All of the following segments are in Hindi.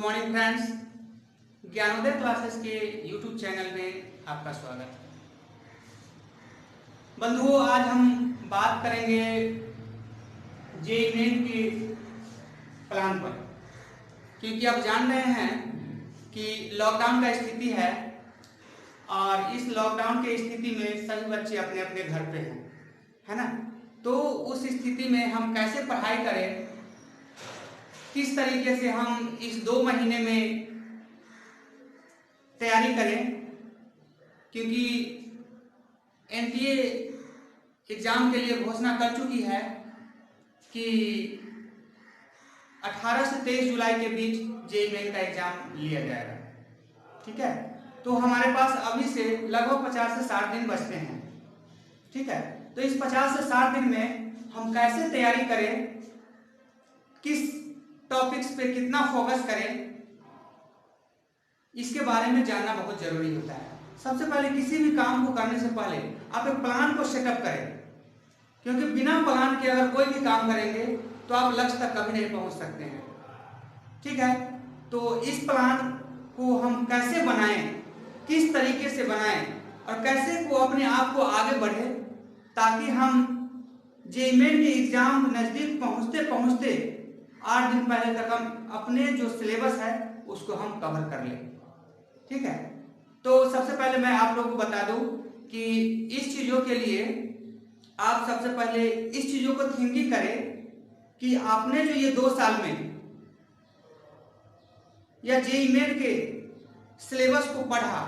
मॉर्निंग फ्रेंड्स, ज्ञानोदय क्लासेस के यूट्यूब चैनल में आपका स्वागत है। बंधुओं, आज हम बात करेंगे जेईई मेन के प्लान पर, क्योंकि आप जान रहे हैं कि लॉकडाउन का स्थिति है और इस लॉकडाउन के स्थिति में सभी बच्चे अपने अपने घर पे हैं, है ना। तो उस स्थिति में हम कैसे पढ़ाई करें, किस तरीके से हम इस 2 महीने में तैयारी करें, क्योंकि एनटीए एग्जाम के लिए घोषणा कर चुकी है कि 18 से 23 जुलाई के बीच जेईई मेन का एग्जाम लिया जाएगा। ठीक है, तो हमारे पास अभी से लगभग 50 से 60 दिन बचते हैं। ठीक है, तो इस 50 से 60 दिन में हम कैसे तैयारी करें, किस टॉपिक्स पे कितना फोकस करें, इसके बारे में जानना बहुत जरूरी होता है। सबसे पहले किसी भी काम को करने से पहले आप एक प्लान को सेटअप करें, क्योंकि बिना प्लान के अगर कोई भी काम करेंगे तो आप लक्ष्य तक कभी नहीं पहुंच सकते हैं। ठीक है, तो इस प्लान को हम कैसे बनाएं, किस तरीके से बनाएं और कैसे को अपने आप को आगे बढ़े, ताकि हम जेईई मेन के एग्जाम नजदीक पहुंचते पहुंचते 8 दिन पहले तक हम अपने जो सिलेबस है उसको हम कवर कर लें। ठीक है, तो सबसे पहले मैं आप लोगों को बता दूं कि इस चीजों के लिए आप सबसे पहले इस चीजों को थिंकिंग करें कि आपने जो ये 2 साल में या जेईई मेन के सिलेबस को पढ़ा,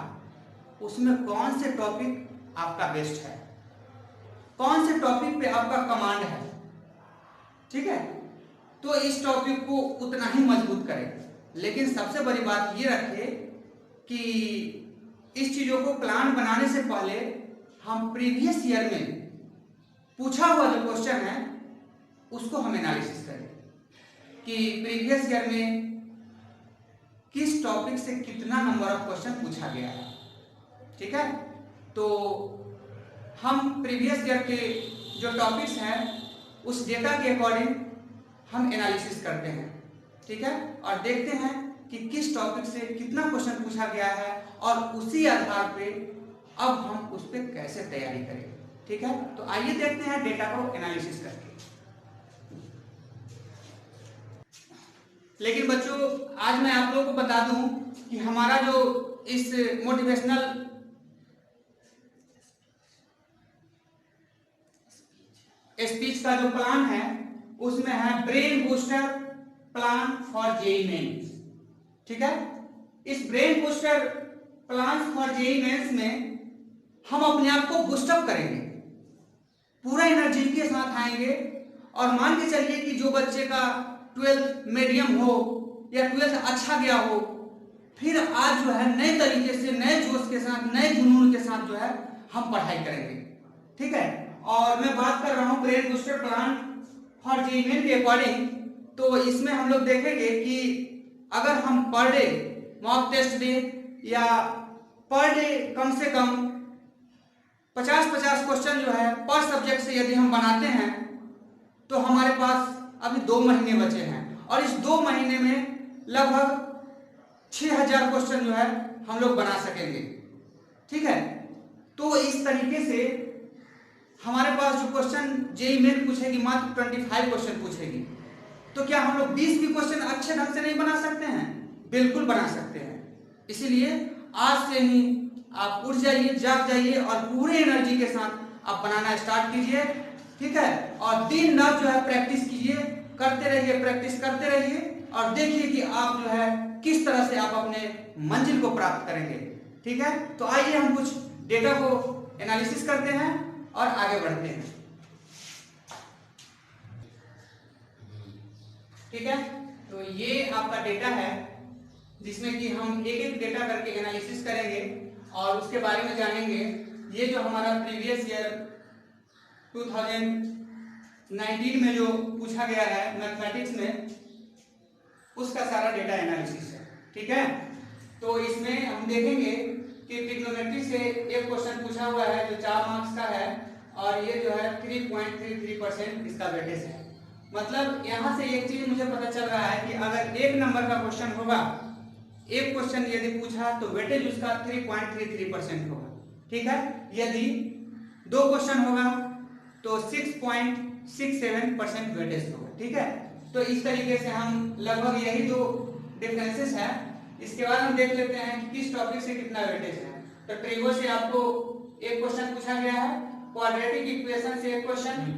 उसमें कौन से टॉपिक आपका बेस्ट है, कौन से टॉपिक पे आपका कमांड है। ठीक है, तो इस टॉपिक को उतना ही मजबूत करें। लेकिन सबसे बड़ी बात ये रखें कि इस चीजों को प्लान बनाने से पहले हम प्रीवियस ईयर में पूछा हुआ जो क्वेश्चन है उसको हम एनालिसिस करें कि प्रीवियस ईयर में किस टॉपिक से कितना नंबर ऑफ क्वेश्चन पूछा गया है। ठीक है, तो हम प्रीवियस ईयर के जो टॉपिक्स हैं उस डेटा के अकॉर्डिंग हम एनालिसिस करते हैं। ठीक है, और देखते हैं कि किस टॉपिक से कितना क्वेश्चन पूछा गया है और उसी आधार पे अब हम उस पर कैसे तैयारी करें। ठीक है, तो आइए देखते हैं डेटा को एनालिसिस करके। लेकिन बच्चों, आज मैं आप लोगों को बता दूं कि हमारा जो इस मोटिवेशनल स्पीच का जो प्लान है उसमें है brain booster plan for JEE mains. ठीक है, इस brain booster plan for JEE mains में हम अपने आप को बूस्टअप करेंगे, पूरा एनर्जी के साथ आएंगे। और मान के चलिए कि जो बच्चे का 12th मीडियम हो या 12th अच्छा गया हो, फिर आज जो है नए तरीके से, नए जोश के साथ, नए जुनून के साथ जो है हम पढ़ाई करेंगे। ठीक है, और मैं बात कर रहा हूं brain booster plan for JEE main के अकॉर्डिंग। तो इसमें हम लोग देखेंगे कि अगर हम पर डे मॉक टेस्ट दें या पर डे कम से कम 50-50 क्वेश्चन जो है पर सब्जेक्ट से यदि हम बनाते हैं तो हमारे पास अभी 2 महीने बचे हैं और इस 2 महीने में लगभग 6000 क्वेश्चन जो है हम लोग बना सकेंगे। ठीक है, तो इस तरीके से हमारे पास जो क्वेश्चन जेईई मेन पूछेगी मात्र 25 क्वेश्चन पूछेगी, तो क्या हम लोग 20 भी क्वेश्चन अच्छे ढंग से नहीं बना सकते हैं? बिल्कुल बना सकते हैं। इसीलिए आज से ही आप उठ जाइए, जाग जाइए और पूरे एनर्जी के साथ आप बनाना स्टार्ट कीजिए। ठीक है, और दिन रात जो है प्रैक्टिस कीजिए, करते रहिए, प्रैक्टिस करते रहिए और देखिए कि आप जो है किस तरह से आप अपने मंजिल को प्राप्त करेंगे। ठीक है, तो आइए हम कुछ डेटा को एनालिसिस करते हैं और आगे बढ़ते हैं। ठीक है, तो ये आपका डेटा है जिसमें कि हम एक एक डेटा करके एनालिसिस करेंगे और उसके बारे में जानेंगे। ये जो हमारा प्रीवियस ईयर 2019 में जो पूछा गया है मैथमेटिक्स में, उसका सारा डेटा एनालिसिस है। ठीक है, तो इसमें हम देखेंगे कि ट्रिग्नोमेट्री से एक क्वेश्चन पूछा हुआ है जो 4 मार्क्स का है और ये जो है 3.33% इसका वेटेज है। मतलब यहाँ से एक चीज मुझे पता चल रहा है कि अगर 1 नंबर का क्वेश्चन होगा एक क्वेश्चन यदि पूछा तो वेटेज उसका 3.33% होगा। ठीक है, यदि 2 क्वेश्चन होगा तो 6.67% वेटेज होगा। ठीक है, तो इस तरीके से हम लगभग यही जो डिफरेंसेस है, इसके बाद हम देख लेते हैं कि किस टॉपिक से कितना वेटेज है। तो ट्रिगो से आपको एक क्वेश्चन पूछा गया है, क्वाड्रेटिक इक्वेशन से एक क्वेश्चन,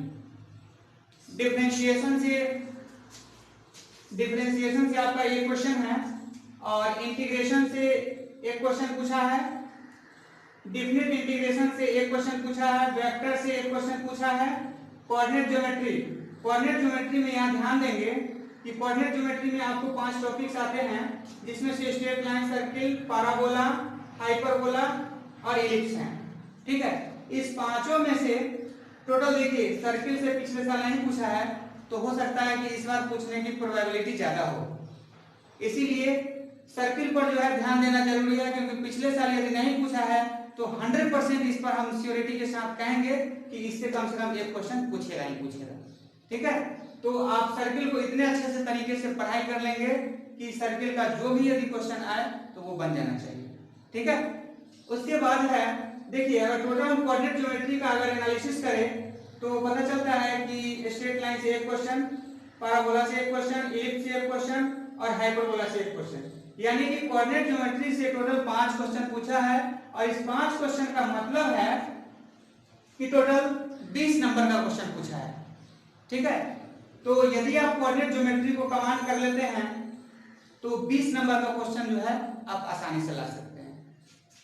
डिफरेंशिएशन से आपका एक क्वेश्चन है, और इंटीग्रेशन से एक क्वेश्चन पूछा है, डिफिनिट इंटीग्रेशन से एक क्वेश्चन पूछा है, वेक्टर से एक क्वेश्चन पूछा है, कोऑर्डिनेट ज्योमेट्री में यहाँ ध्यान देंगे कि कोऑर्डिनेट ज्योमेट्री में आपको 5 टॉपिक्स आते हैं, जिसमें से straight line, circle, parabola, hyperbola और इलिप्स हैं। ठीक है, इस पांचों में से टोटल देखिए, सर्किल से पिछले साल नहीं पूछा है, तो हो सकता है कि इस बार पूछने की प्रोबेबिलिटी ज्यादा हो, इसीलिए सर्किल पर जो है ध्यान देना जरूरी है, क्योंकि पिछले साल यदि नहीं पूछा है तो 100% इस पर हम श्योरिटी के साथ कहेंगे कि इससे कम से कम एक क्वेश्चन पूछेगा ही पूछेगा। ठीक है, तो आप सर्किल को इतने अच्छे से तरीके से पढ़ाई कर लेंगे कि सर्किल का जो भी यदि क्वेश्चन आए तो वो बन जाना चाहिए। ठीक है, उसके बाद है, देखिए अगर टोटल हम कोऑर्डिनेट ज्योमेट्री का अगर एनालिसिस करें तो पता चलता है कि स्ट्रेट लाइन से एक क्वेश्चन, पैराबोला से एक क्वेश्चन, इलिप्स से एक क्वेश्चन और हाइपरबोला से एक क्वेश्चन, यानी कि कोऑर्डिनेट ज्योमेट्री से टोटल 5 क्वेश्चन पूछा है, और इस 5 क्वेश्चन का मतलब है कि टोटल 20 नंबर का क्वेश्चन पूछा है। ठीक है, तो यदि आप कोऑर्डिनेट ज्योमेट्री को कमांड कर लेते हैं तो 20 नंबर का क्वेश्चन जो है आप आसानी से ला सकते हैं।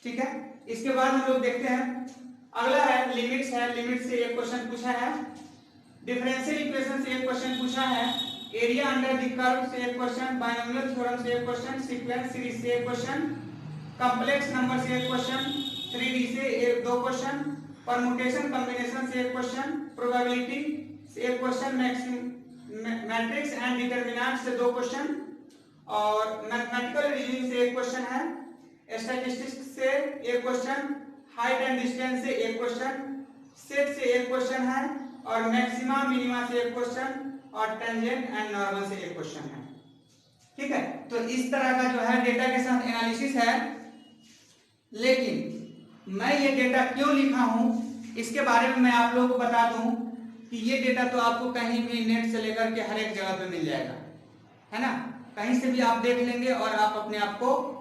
ठीक है, इसके बाद हम लोग देखते हैं, अगला है लिमिट्स से एक क्वेश्चन पूछा है, डिफरेंशियल इक्वेशन से एक क्वेश्चन पूछा है, एरिया अंडर द कर्व से एक क्वेश्चन, बायनोमियल थ्योरम से एक क्वेश्चन, सीक्वेंस सीरीज से एक क्वेश्चन, कॉम्प्लेक्स नंबर से एक क्वेश्चन, 3D से 2 क्वेश्चन, परमुटेशन कॉम्बिनेशन से एक क्वेश्चन, प्रोबेबिलिटी से एक क्वेश्चन, मैट्रिक्स एंड डिटरमिनेंट से 2 क्वेश्चन, और मैथमेटिकल रीजनिंग से एक क्वेश्चन है, स्टैटिस्टिक्स से एक क्वेश्चन, हाइट एंड डिस्टेंस से एक क्वेश्चन, सेट से एक क्वेश्चन है, और मैक्सिमा मिनिमा से एक क्वेश्चन, और टेंजेंट एंड नॉर्मल से एक क्वेश्चन है। ठीक है, तो इस तरह का जो है डेटा के साथ एनालिसिस है, लेकिन मैं ये डेटा क्यों लिखा हूं इसके बारे में मैं आप लोगों को बता दूं कि ये डेटा तो आपको कहीं भी नेट से लेकर के हर एक जगह पे मिल जाएगा, है ना, कहीं से भी आप देख लेंगे और आप अपने आप को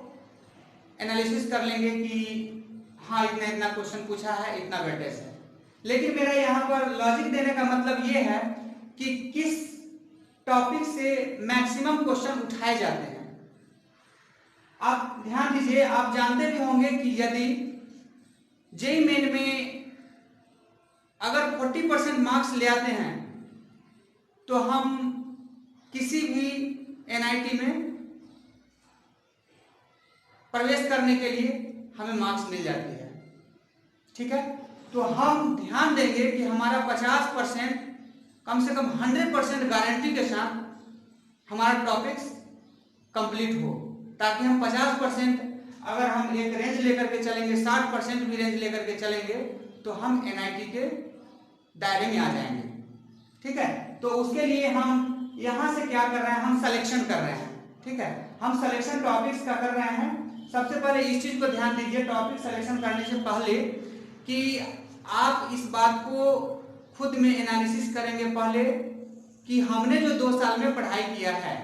एनालिसिस कर लेंगे कि हाँ इतना इतना क्वेश्चन पूछा है, इतना वेटेज है। लेकिन मेरा यहाँ पर लॉजिक देने का मतलब ये है कि किस टॉपिक से मैक्सिमम क्वेश्चन उठाए जाते हैं। आप ध्यान दीजिए, आप जानते भी होंगे कि यदि जेईई मेन में अगर 40% मार्क्स ले आते हैं तो हम किसी भी एनआईटी में प्रवेश करने के लिए हमें मार्क्स मिल जाती है। ठीक है, तो हम ध्यान देंगे कि हमारा 50% कम से कम 100% गारंटी के साथ हमारा टॉपिक्स कंप्लीट हो, ताकि हम 50% अगर हम एक रेंज लेकर के चलेंगे, 60% भी रेंज लेकर के चलेंगे तो हम एनआईटी के दायरे में आ जाएंगे। ठीक है, तो उसके लिए हम यहाँ से क्या कर रहे हैं, हम सिलेक्शन कर रहे हैं। ठीक है, हम सिलेक्शन टॉपिक्स का कर रहे हैं। सबसे पहले इस चीज को ध्यान दीजिए टॉपिक सिलेक्शन करने से पहले कि आप इस बात को खुद में एनालिसिस करेंगे पहले कि हमने जो 2 साल में पढ़ाई किया है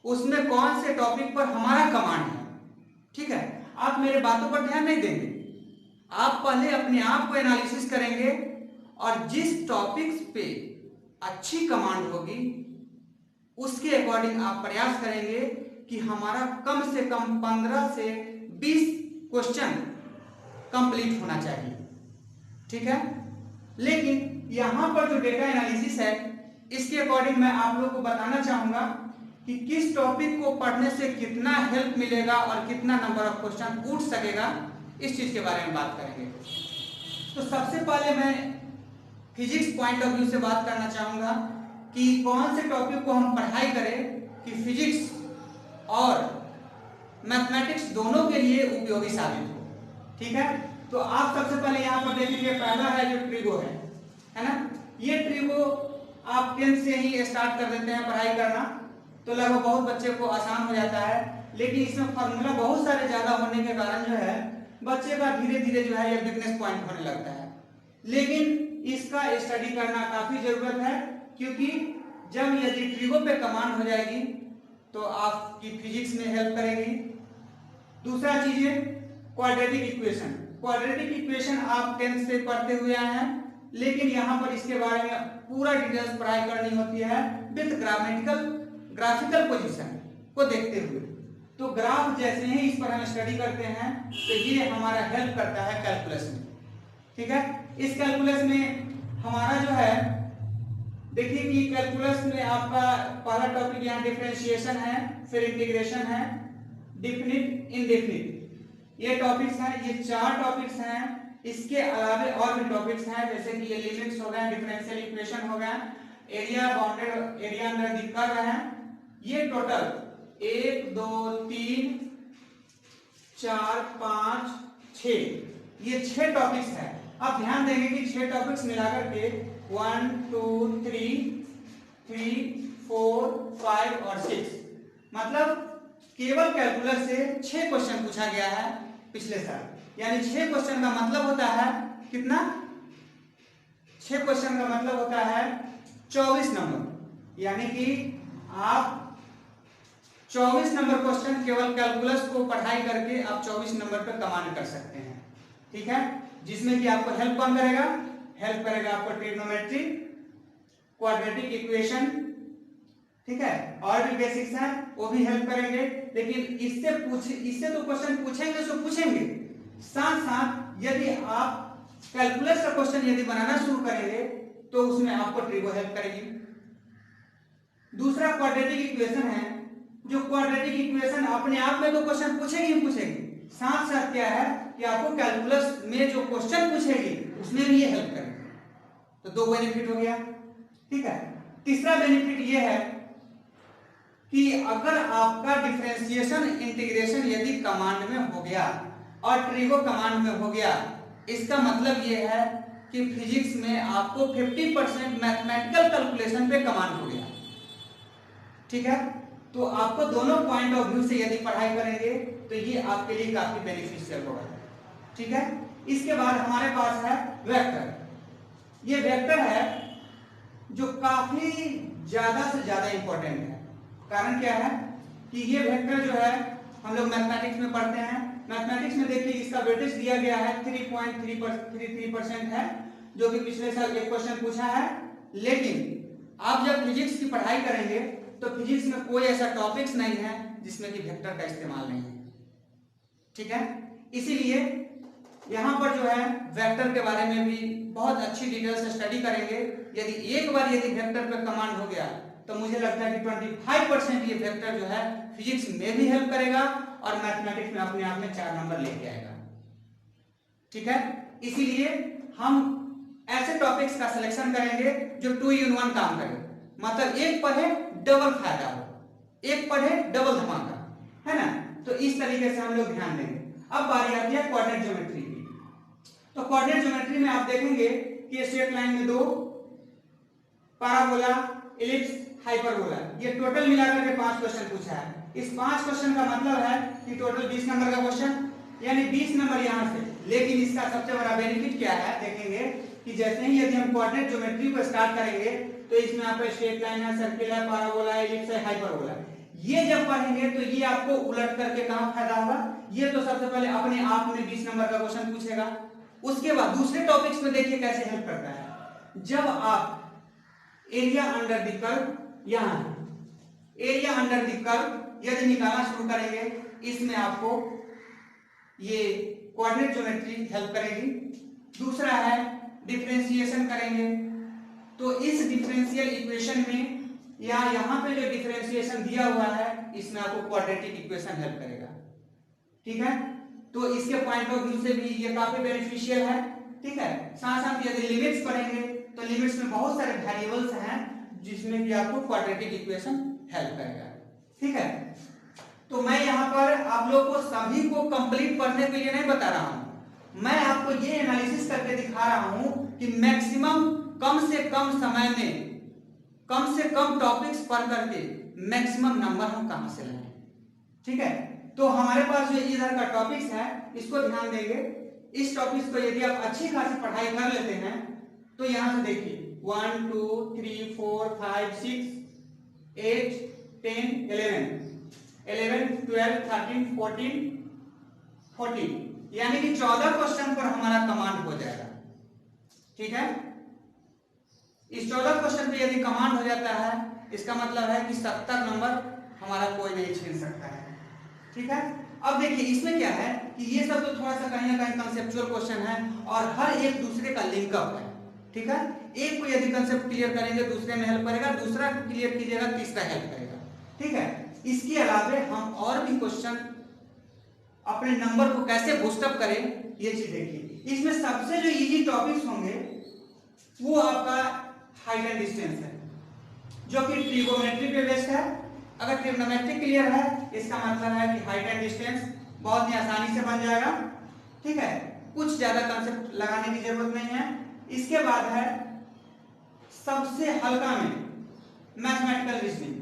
उसमें कौन से टॉपिक पर हमारा कमांड है। ठीक है, आप मेरे बातों पर ध्यान नहीं देंगे, आप पहले अपने आप को एनालिसिस करेंगे और जिस टॉपिक्स पे अच्छी कमांड होगी उसके अकॉर्डिंग आप प्रयास करेंगे कि हमारा कम से कम 15 से 20 क्वेश्चन कंप्लीट होना चाहिए। ठीक है, लेकिन यहां पर जो डेटा एनालिसिस है इसके अकॉर्डिंग मैं आप लोगों को बताना चाहूंगा कि किस टॉपिक को पढ़ने से कितना हेल्प मिलेगा और कितना नंबर ऑफ क्वेश्चन उठ सकेगा, इस चीज के बारे में बात करेंगे। तो सबसे पहले मैं फिजिक्स पॉइंट ऑफ व्यू से बात करना चाहूंगा कि कौन से टॉपिक को हम पढ़ाई करें कि फिजिक्स और मैथमेटिक्स दोनों के लिए उपयोगी साबित हो। ठीक है, तो आप सबसे पहले यहाँ पर देखेंगे, पहला है जो ट्रिगो है ना, ये ट्रिगो आप 10th से ही स्टार्ट कर देते हैं पढ़ाई करना, तो लगभग बहुत बच्चे को आसान हो जाता है। लेकिन इसमें फार्मूला बहुत सारे ज्यादा होने के कारण जो है बच्चे का धीरे धीरे जो है ये वीकनेस पॉइंट होने लगता है। लेकिन इसका स्टडी करना काफी जरूरत है, क्योंकि जब यदि ट्रिगो पे कमांड हो जाएगी तो आपकी फिजिक्स में हेल्प करेगी। दूसरा चीज है क्वाड्रेटिक इक्वेशन। क्वाड्रेटिक इक्वेशन आप 10th से पढ़ते हुए आए हैं, लेकिन यहाँ पर इसके बारे में पूरा डिटेल्स पढ़ाई करनी होती है विद ग्राफिकल पोजीशन को देखते हुए। तो ग्राफ जैसे ही इस पर हम स्टडी करते हैं तो ये हमारा हेल्प करता है कैलकुलस में। ठीक है, इस कैलकुलस में हमारा जो है देखिए कि कैलकुलस में आपका पहला टॉपिक यहाँ डिफरेंशिएशन है, फिर इंटीग्रेशन है, डिफिनिट इंडेफिनिट, ये टॉपिक्स हैं। ये 4 टॉपिक्स हैं। इसके अलावे और भी टॉपिक्स हैं, जैसे कि ये लिमिट्स हो गए, डिफरेंशियल इक्वेशन हो गया, area bounded area under the curve है। ये टोटल 1 2 3 4 5 6 ये 6 टॉपिक्स है। आप ध्यान देंगे कि 6 टॉपिक्स मिलाकर के 1 2 3 4 5 और 6 मतलब केवल कैलकुलस से 6 क्वेश्चन पूछा गया है पिछले साल। यानी 6 क्वेश्चन का मतलब होता है कितना? 6 क्वेश्चन का मतलब होता है 24 नंबर। यानी कि आप 24 नंबर क्वेश्चन केवल कैलकुलस को पढ़ाई करके आप 24 नंबर पर कमांड कर सकते हैं। ठीक है, जिसमें कि आपको हेल्प कौन करेगा? हेल्प करेगा आपको ट्रिग्नोमेट्री, क्वाड्रेटिक इक्वेशन, ठीक है, और भी बेसिक्स हैं वो भी हेल्प करेंगे। लेकिन इससे तो क्वेश्चन पूछेंगे सो पूछेंगे, साथ साथ यदि आप कैलकुलस का क्वेश्चन यदि बनाना शुरू करेंगे तो उसमें आपको ट्रिगो हेल्प करेगी। दूसरा क्वाड्रेटिक इक्वेशन है, जो क्वाड्रेटिक इक्वेशन अपने आप में तो क्वेश्चन पूछेगी ही पूछेगी, साथ साथ क्या है कि आपको कैलकुलस में जो क्वेश्चन पूछेगी उसमें भी ये हेल्प करेगी। तो 2 बेनिफिट हो गया। ठीक है, तीसरा बेनिफिट ये है कि अगर आपका डिफरेंशिएशन इंटीग्रेशन यदि कमांड में हो गया और ट्रिगो कमांड में हो गया, इसका मतलब ये है कि फिजिक्स में आपको 50% मैथमेटिकल कैलकुलेशन पे कमांड हो गया। ठीक है, तो आपको दोनों पॉइंट ऑफ व्यू से यदि पढ़ाई करेंगे तो ये आपके लिए काफी बेनिफिशियल होगा। ठीक है, इसके बाद हमारे पास है वेक्टर। ये वेक्टर है जो काफी ज्यादा से ज्यादा इंपॉर्टेंट है। कारण क्या है कि ये वेक्टर जो है हम लोग मैथमेटिक्स में पढ़ते हैं। मैथमेटिक्स में देखिए इसका वेटेज दिया गया है 3.33% है, जो कि पिछले साल एक क्वेश्चन पूछा है। लेकिन आप जब फिजिक्स की पढ़ाई करेंगे तो फिजिक्स में कोई ऐसा टॉपिक्स नहीं है जिसमें कि वेक्टर का इस्तेमाल नहीं है। ठीक है, इसीलिए यहाँ पर जो है वेक्टर के बारे में भी बहुत अच्छी डिटेल से स्टडी करेंगे। यदि एक बार यदि वेक्टर पे कमांड हो गया तो मुझे लगता है कि 25% ये वेक्टर जो है फिजिक्स में भी हेल्प करेगा और मैथमेटिक्स में अपने आप में 4 नंबर लेके आएगा। ठीक है, इसीलिए हम ऐसे टॉपिक्स का सिलेक्शन करेंगे जो 2 in 1 काम करे। मतलब एक पढ़े डबल फायदा हो, एक पढ़े डबल धमाका, है ना। तो इस तरीके से हम लोग ध्यान देंगे। अब बारी आती है कोऑर्डिनेट ज्योमेट्री की। तो कोऑर्डिनेट ज्योमेट्री में आप देखेंगे कि स्ट्रेट लाइन में 2, पैराबोला, इलिप्स, हाइपरबोला, ये टोटल मिलाकर के 5 क्वेश्चन पूछा है। इस 5 क्वेश्चन का मतलब है कि टोटल 20 नंबर का क्वेश्चन, यानी 20 नंबर यहाँ से। लेकिन इसका सबसे बड़ा बेनिफिट क्या है, देखेंगे कि जैसे ही यदि हम कोऑर्डिनेट ज्योमेट्री को स्टार्ट करेंगे तो इसमें आपका स्ट्रेट लाइन है, सर्किल है, पैराबोला है, इलिप्स है, हाइपरबोला। ये जब पढ़ेंगे तो ये आपको उलट करके कहां फायदा होगा? ये तो सबसे पहले अपने आप में 20 नंबर का क्वेश्चन पूछेगा। उसके बाद दूसरे टॉपिक्स में देखिए कैसे हेल्प करता है। जब आप एरिया अंडर द कर्व, यहां एरिया अंडर द कर्व यदि निकालना शुरू करेंगे, इसमें आपको ये कोऑर्डिनेट ज्योमेट्री हेल्प करेगी। दूसरा है डिफरेंशिएशन करेंगे, तो इस डिफरेंशियल इक्वेशन में या यहाँ पे जो डिफरेंशिएशन दिया हुआ है इसमें आपको क्वाड्रेटिक इक्वेशन हेल्प करेगा। ठीक है, तो इसके पॉइंट ऑफ व्यू से भी ये काफी बेनिफिशियल है। ठीक है, साथ साथ यदि लिमिट्स पढ़ेंगे तो लिमिट्स में बहुत सारे वेरिएबल्स हैं जिसमें कि आपको क्वाड्रेटिक इक्वेशन हेल्प करेगा। ठीक है, तो मैं यहाँ पर आप लोग को सभी को कंप्लीट पढ़ने के लिए नहीं बता रहा हूँ, मैं आपको ये एनालिसिस करके दिखा रहा हूँ कि मैक्सिमम कम से कम समय में कम से कम टॉपिक्स पढ़ करके मैक्सिमम नंबर हम कहां से लाएं। ठीक है, तो हमारे पास जो इधर का टॉपिक्स है इसको ध्यान देंगे। इस टॉपिक्स को यदि आप अच्छी खासी पढ़ाई कर लेते हैं तो यहां से देखिए 1 2 3 4 5 6 8 10 11 12 13 14 यानी कि 14 क्वेश्चन पर हमारा कमांड हो जाएगा। ठीक है, इस 14 क्वेश्चन पे यदि कमांड हो जाता है इसका मतलब है कि 70 नंबर हमारा कोई नहीं छीन सकता है। ठीक है, अब देखिए इसमें क्या है कि ये सब तो थोड़ा सा कहीं ना कहीं कंसेप्चुअल क्वेश्चन है और हर एक दूसरे का लिंकअप है। ठीक है, एक को यदि कंसेप्ट क्लियर करेंगे दूसरे में हेल्प करेगा, दूसरा को क्लियर कीजिएगा तीसरा हेल्प करेगा। ठीक है, इसके अलावे हम और भी क्वेश्चन अपने नंबर को कैसे बूस्टअप करें ये चीज देखिए। इसमें सबसे जो इजी टॉपिक्स होंगे वो आपका हाइट एंड डिस्टेंस है, जो कि ट्रिगोनोमेट्री पे बेस्ड है। अगर ट्रिग्नोमेट्री क्लियर है इसका मतलब है कि हाइट एंड डिस्टेंस बहुत ही आसानी से बन जाएगा। ठीक है, कुछ ज्यादा कंसेप्ट लगाने की जरूरत नहीं है। इसके बाद है सबसे हल्का में मैथमेटिकल रीजनिंग,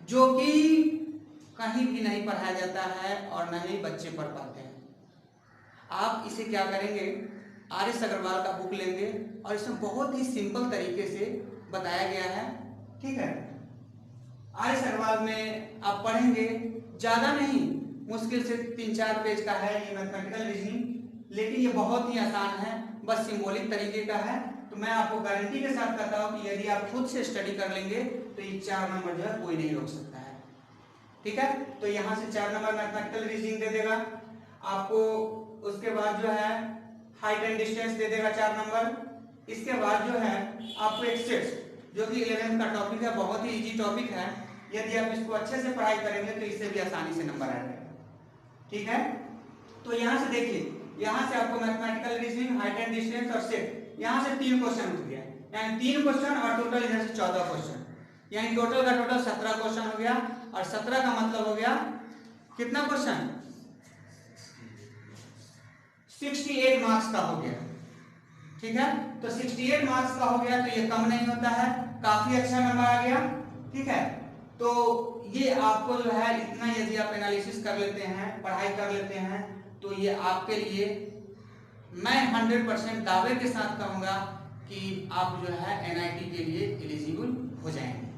जो कि कहीं भी नहीं पढ़ाया जाता है और न ही बच्चे पढ़ पाते हैं। आप इसे क्या करेंगे, आर.एस. अग्रवाल का बुक लेंगे और इसमें बहुत ही सिंपल तरीके से बताया गया है। ठीक है, आर.एस. अग्रवाल में आप पढ़ेंगे, ज्यादा नहीं, मुश्किल से 3-4 पेज का है ये मैथमेटिकल रीजनिंग, लेकिन ये बहुत ही आसान है, बस सिंबॉलिक तरीके का है। तो मैं आपको गारंटी के साथ कहता हूँ कि यदि आप खुद से स्टडी कर लेंगे तो ये 4 नंबर जो है कोई नहीं रोक सकता है। ठीक है, तो यहाँ से 4 नंबर मैथमेटिकल रीजनिंग दे देगा आपको। उसके बाद जो है हाइट एंड डिस्टेंस दे देगा 4 नंबर। इसके बाद जो है आपको एक्सेस, जो कि 11th का टॉपिक है, बहुत ही इजी टॉपिक है। यदि आप इसको अच्छे से पढ़ाई करेंगे तो इससे भी आसानी से नंबर आ जाएगा। ठीक है, तो यहाँ से देखिए, यहाँ से आपको mathematical reasoning, height and distance और सेट, यहाँ से 3 क्वेश्चन उठ गया, यानी 3 क्वेश्चन और टोटल इधर से 14 क्वेश्चन, यानी टोटल का टोटल 17 क्वेश्चन हो गया। और 17 का मतलब हो गया कितना क्वेश्चन, 68 मार्क्स का हो गया। ठीक है, तो 68 मार्क्स का हो गया तो ये कम नहीं होता है, काफी अच्छा नंबर आ गया। ठीक है, तो ये आपको जो है इतना यदि आप एनालिसिस कर लेते हैं, पढ़ाई कर लेते हैं, तो ये आपके लिए मैं 100% दावे के साथ कहूंगा कि आप जो है एनआईटी के लिए एलिजिबल हो जाएंगे।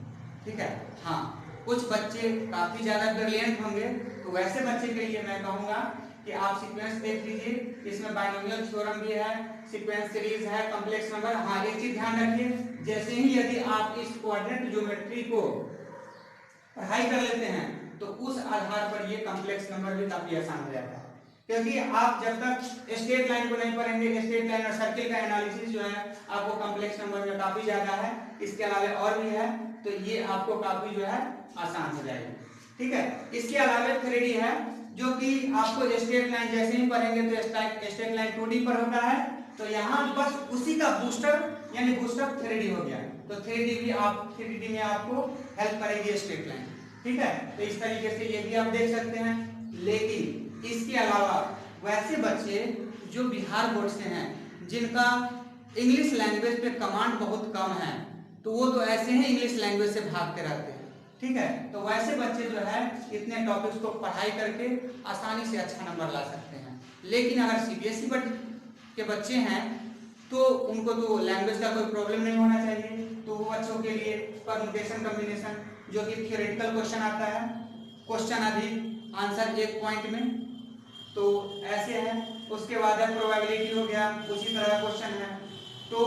ठीक है, हाँ, कुछ बच्चे काफी ज्यादा ब्रिलियंट होंगे, तो वैसे बच्चे के लिए मैं कहूंगा कि आप सीक्वेंस देख लीजिए, इसमें बाइनोमियल थ्योरम भी है, सीक्वेंस सीरीज है, कॉम्प्लेक्स नंबर। हाँ, एक चीज ध्यान रखिए, जैसे ही यदि आप इस कोऑर्डिनेट ज्योमेट्री को पढ़ाई कर लेते हैं तो उस आधार पर ये कॉम्प्लेक्स नंबर भी काफी आसान हो जाता है, क्योंकि आप जब तक स्ट्रेट लाइन को नहीं पढ़ेंगे, स्ट्रेट लाइन और सर्किल का एनालिसिस जो है आपको कॉम्प्लेक्स नंबर में काफी ज्यादा है, इसके अलावा और भी है, तो ये आपको काफी जो है आसान हो जाएगी। ठीक है, इसके अलावा 3D है, जो कि आपको स्ट्रेट लाइन जैसे ही पढ़ेंगे तो स्ट्रेट लाइन 2D पर होता है, तो यहाँ बस उसी का बूस्टर यानी बूस्टअप 3D हो गया, तो 3D में आपको हेल्प करेगी स्ट्रेट लाइन। ठीक है, तो इस तरीके से ये भी आप देख सकते हैं। लेकिन इसके अलावा वैसे बच्चे जो बिहार बोर्ड से हैं, जिनका इंग्लिश लैंग्वेज पे कमांड बहुत कम है, तो वो तो ऐसे ही इंग्लिश लैंग्वेज से भागते रहते हैं। ठीक है, तो वैसे बच्चे जो है इतने टॉपिक्स को पढ़ाई करके आसानी से अच्छा नंबर ला सकते हैं। लेकिन अगर सीबीएसई के बच्चे हैं तो उनको तो लैंग्वेज का कोई प्रॉब्लम नहीं होना चाहिए, तो वो बच्चों के लिए परम्यूटेशन कॉम्बिनेशन, जो कि थियोरेटिकल क्वेश्चन आता है, क्वेश्चन अधिक आंसर 1 पॉइंट में, तो ऐसे है। उसके बाद प्रोबेबिलिटी हो गया, उसी तरह का क्वेश्चन है, तो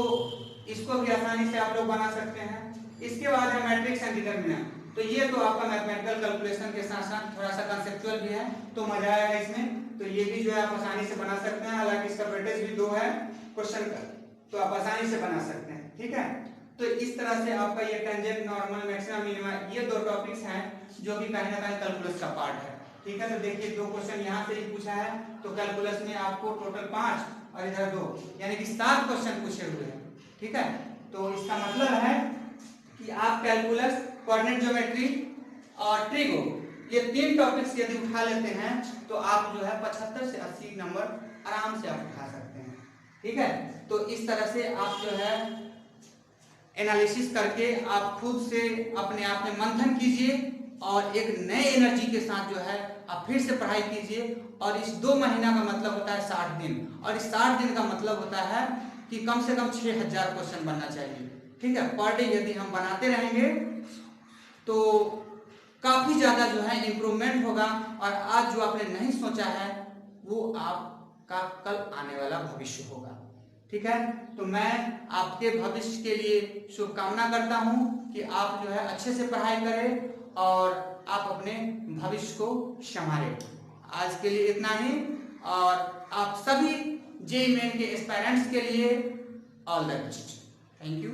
इसको भी आसानी से आप लोग बना सकते हैं। इसके बाद है मैट्रिक्स एंड डिटरमिनेंट, तो ये तो आपका मैथमेटिकल कैलकुलेशन के साथ साथ थोड़ा सा कंसेप्चुअल भी है, तो मजा आएगा इसमें, तो ये भी जो है आप आसानी से बना सकते हैं। हालांकि इसका वेटेज भी 2 है क्वेश्चन का, तो आप आसानी से बना सकते हैं। ठीक है, तो इस तरह से आपका ये टेंजेंट, नॉर्मल, मैक्सिमम, मिनिमम, ये 2 टॉपिक्स हैं जो कि कहीं ना कहीं कैलकुलस का पार्ट है। ठीक है, तो देखिए 2 क्वेश्चन यहाँ से ही पूछा है, तो कैलकुलस में आपको टोटल 5 और इधर 2 यानी कि 7 क्वेश्चन पूछे हुए हैं। ठीक है, तो इसका मतलब है कि आप कैलकुलस, कोऑर्डिनेट ज्योमेट्री और ट्रिगो, ये 3 टॉपिक्स यदि उठा लेते हैं तो आप जो है 75 से 80 नंबर आराम से आप उठा सकते हैं। ठीक है, तो इस तरह से आप जो है एनालिसिस करके आप खुद से अपने आप में मंथन कीजिए और एक नए एनर्जी के साथ जो है आप फिर से पढ़ाई कीजिए। और इस 2 महीना का मतलब होता है 60 दिन, और इस 60 दिन का मतलब होता है कि कम से कम 6000 क्वेश्चन बनना चाहिए। ठीक है, पर डे यदि हम बनाते रहेंगे तो काफी ज्यादा जो है इम्प्रूवमेंट होगा, और आज जो आपने नहीं सोचा है वो आपका कल आने वाला भविष्य होगा। ठीक है, तो मैं आपके भविष्य के लिए शुभकामना करता हूं कि आप जो है अच्छे से पढ़ाई करें और आप अपने भविष्य को संभालें। आज के लिए इतना ही, और आप सभी जेईई मेन के एस्पायरेंट्स के लिए all the best. Thank you.